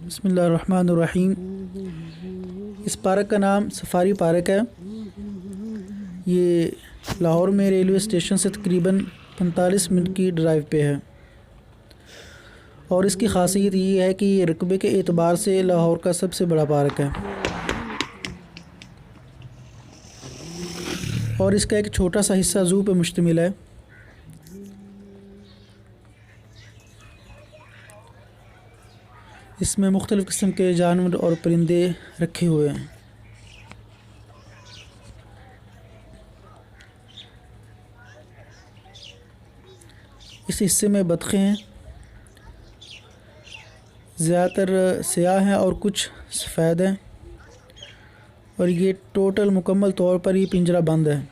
बिस्मिल्लाहिर्रहमानिर्रहीम। इस पार्क का नाम सफारी पार्क है। ये लाहौर में रेलवे स्टेशन से तकरीबन 45 मिनट की ड्राइव पे है और इसकी ख़ासियत ये है कि ये रकबे के एतबार से लाहौर का सबसे बड़ा पार्क है और इसका एक छोटा सा हिस्सा ज़ू पे मुश्तमिल है। इसमें मुख्तलिफ़ किस्म के जानवर और परिंदे रखे हुए हैं। इस हिस्से में बतखें हैं, ज़्यादातर स्याह हैं और कुछ सफ़ेद हैं और ये टोटल मुकम्मल तौर पर ये पिंजरा बंद है।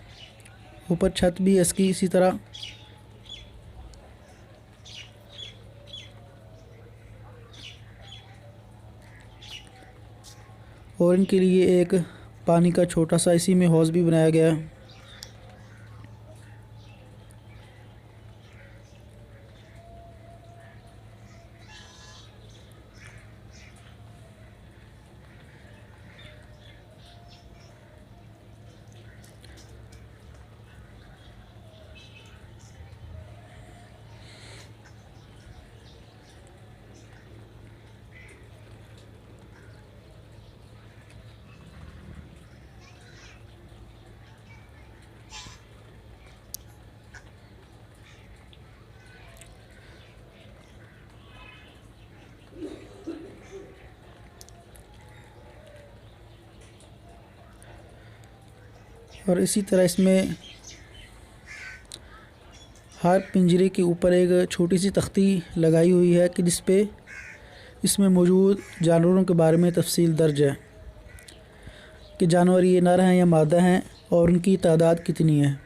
ऊपर छत भी है इसकी इसी तरह। और इनके लिए एक पानी का छोटा सा इसी में हौज़ भी बनाया गया है। और इसी तरह इसमें हर पिंजरे के ऊपर एक छोटी सी तख्ती लगाई हुई है कि जिस पे इसमें मौजूद जानवरों के बारे में तफसील दर्ज है कि जानवर ये नर हैं या मादा हैं और उनकी तादाद कितनी है।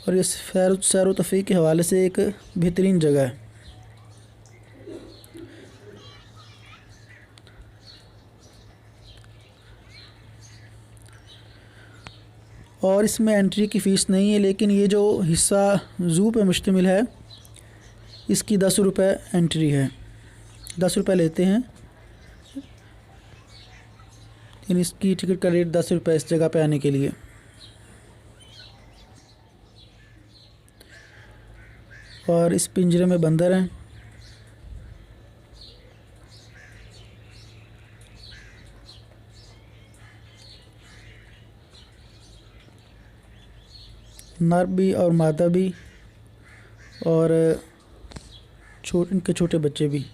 और ये सैर व तफरीह के हवाले से एक बेहतरीन जगह है। और इसमें एंट्री की फ़ीस नहीं है, लेकिन ये जो हिस्सा ज़ू पे मुश्तमिल है इसकी 10 रुपये एंट्री है। 10 रुपये लेते हैं, लेकिन इसकी टिकट का रेट 10 रुपये इस जगह पे आने के लिए। और इस पिंजरे में बंदर हैं। नर भी और मादा भी और इनके छोटे बच्चे भी।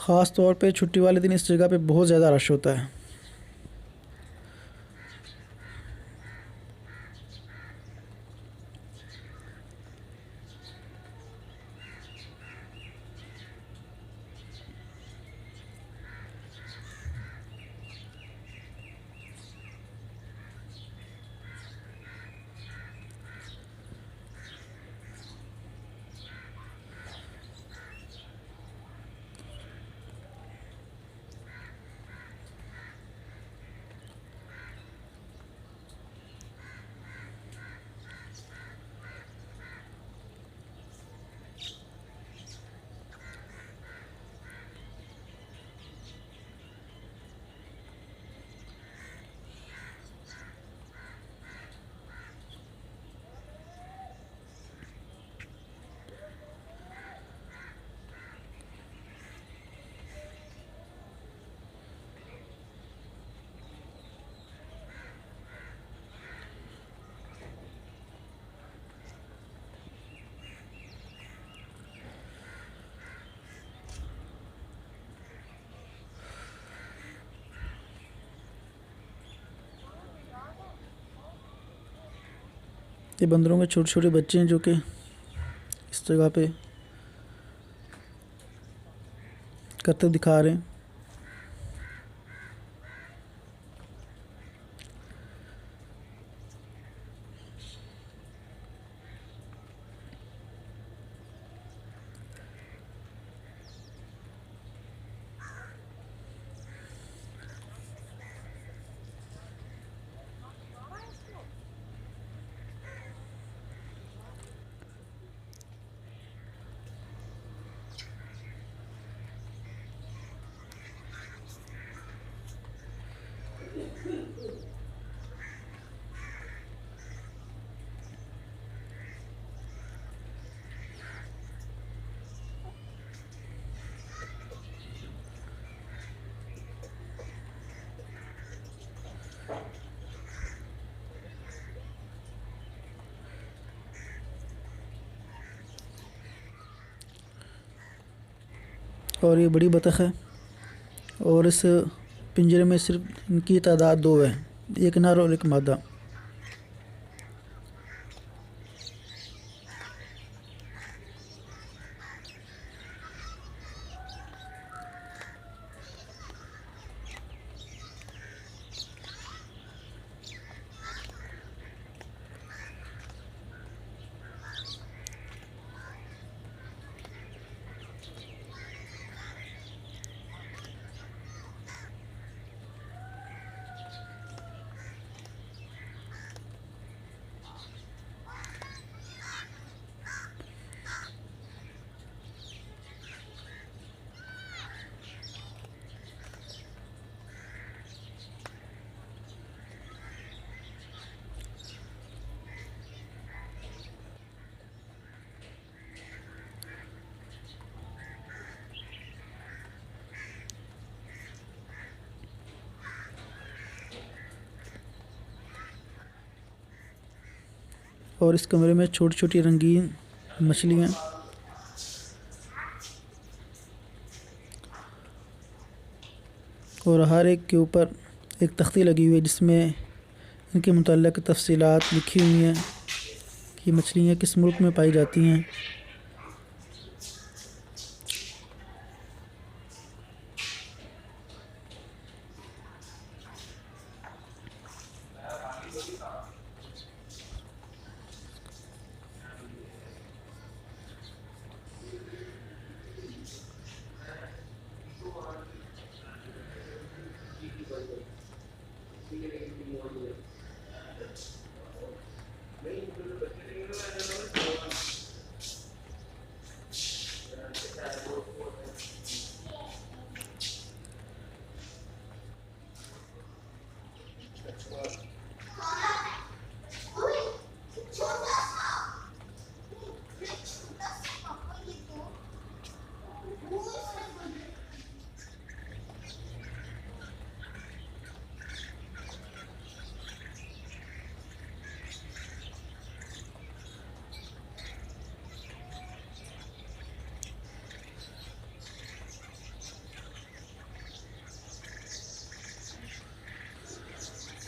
ख़ास तौर पे छुट्टी वाले दिन इस जगह पे बहुत ज़्यादा रश होता है। ये बंदरों के छोटे छोटे बच्चे हैं जो कि इस जगह पे करतब दिखा रहे हैं। और ये बड़ी बतख है और इस पिंजरे में सिर्फ इनकी तादाद 2 है, एक नर और एक मादा। और इस कमरे में छोटी छोटी रंगीन मछलियाँ और हर एक के ऊपर एक तख्ती लगी हुई है जिसमें इनके मुतल्लिक़ तफ़सीलात लिखी हुई हैं कि मछलियाँ किस मुल्क में पाई जाती हैं।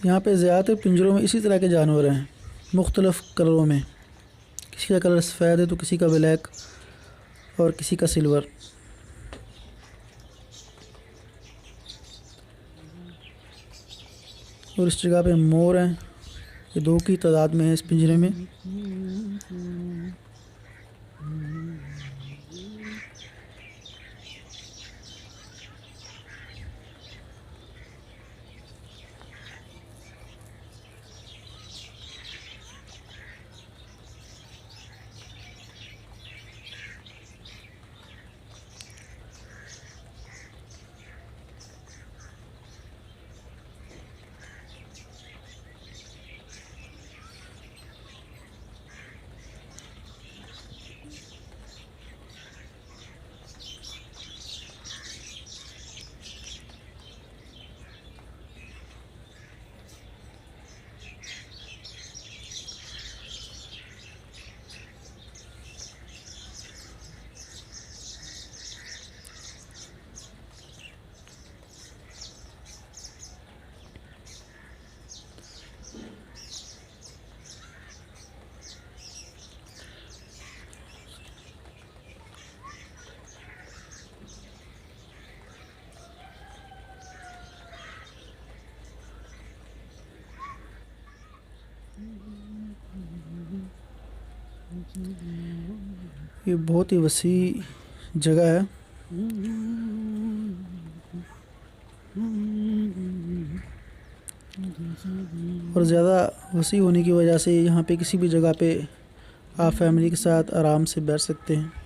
यहाँ पे ज़्यादातर पिंजरों में इसी तरह के जानवर हैं, मुख्तलिफ़ कलरों में। किसी का कलर सफ़ेद है तो किसी का ब्लैक और किसी का सिल्वर। और इस जगह पे मोर हैं, ये 2 की तादाद में है इस पिंजरे में। ये बहुत ही वसी जगह है। और ज़्यादा वसी होने की वजह से यहाँ पे किसी भी जगह पे आप फैमिली के साथ आराम से बैठ सकते हैं।